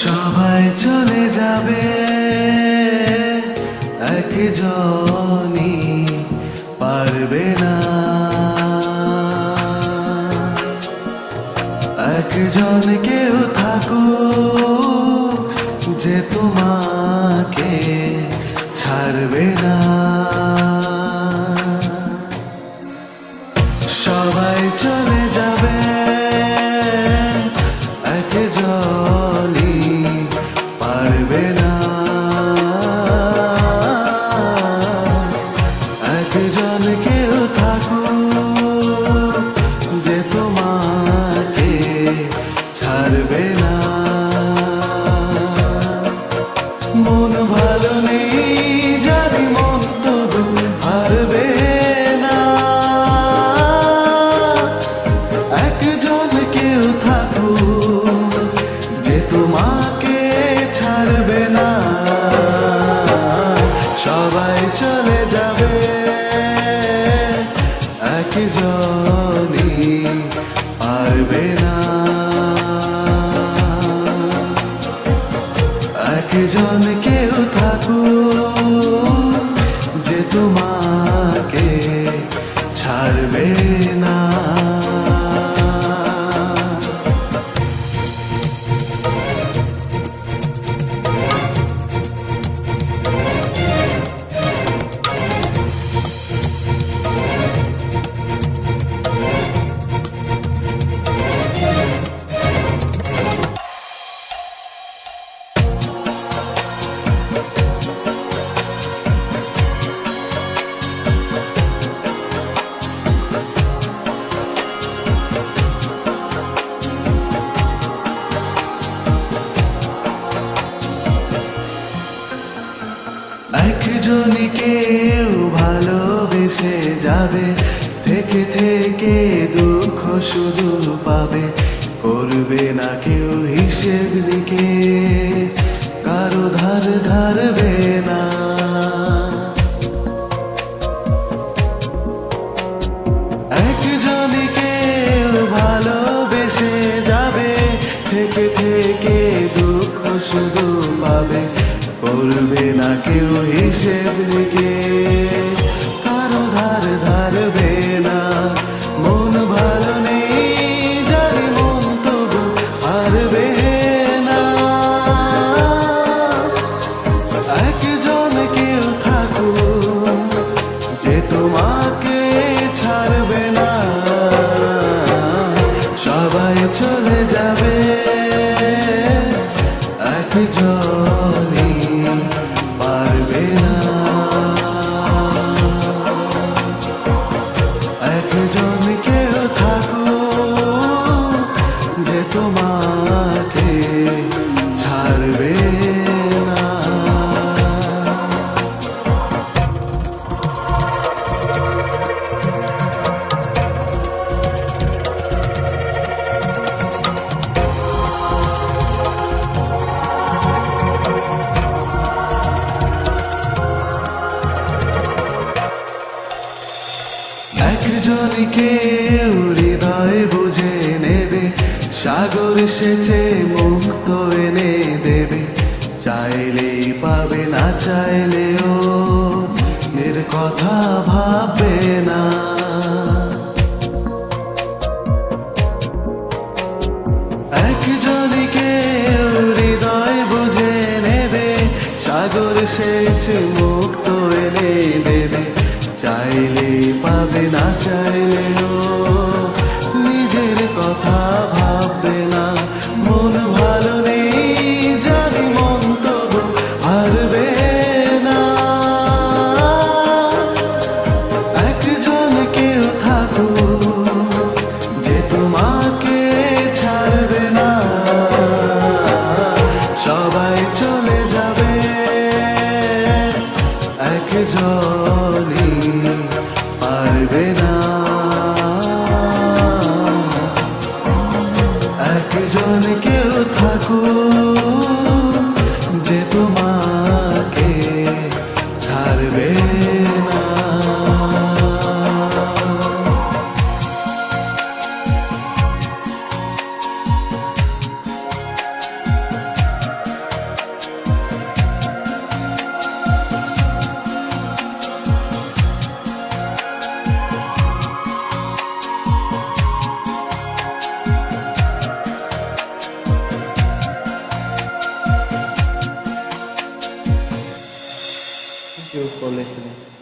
সবাই চলে যাবে, একজনই পারবে না। একজন কেউ থাকুক যে তোমাকে ছাড়বে না। সবাই চলে যাবে, একজনই পারবে না। একজন কেউ থাকুক যে তোমাকে ছাড়বে না। মন ভালো নেই জানি, মন তবু হারবে না। একজন কেউ থাকুক যে তোমাকে ছাড়বে না। সবাই চলে যাবে, একজনই পারবে না। একজন কেউ থাকুক যে তোমাকে ছাড়বে না। একজনই কেউ ভালোবেসে যাবে, থেকে থেকে দুঃখ শুধু পাবে। করবে না কেউ হিসেব নিকেশ, কারো ধার ধারবে না। একজনই কেউ ভালোবেসে যাবে, থেকে থেকে দুঃখ শুধু পাবে। করবে না কেউ হিসেব নিকেশ, কারো ধার ধারবে না। মন ভালো নেই জানি, মন তবু হারবে না। একজন কেউ থাকুক যে তোমাকে ছাড়বে না। সবাই চলে যাবে, একজনই পারবে না। একজন কেউ থাকুক যে তোমাকে ছাড়বে না। একজনই কেউ হৃদয় বুঝে নেবে, সাগর সেচে মুক্ত এনে দেবে। চাইলেই পাবে, না চাইলেও এর কথা ভাববে না। একজনই কেউ হৃদয় বুঝে নেবে, সাগর সেচে মুক্ত এনে দেবে। চাইলেই পাবে, না চাইলেও নিজের কথা ভাববে না। মন ভালো নেই জানি, মন তবু একজনই পারবে না, একজন কেউ থাকুক যে তোমাকে ছাড়বে না। Thank you for listening.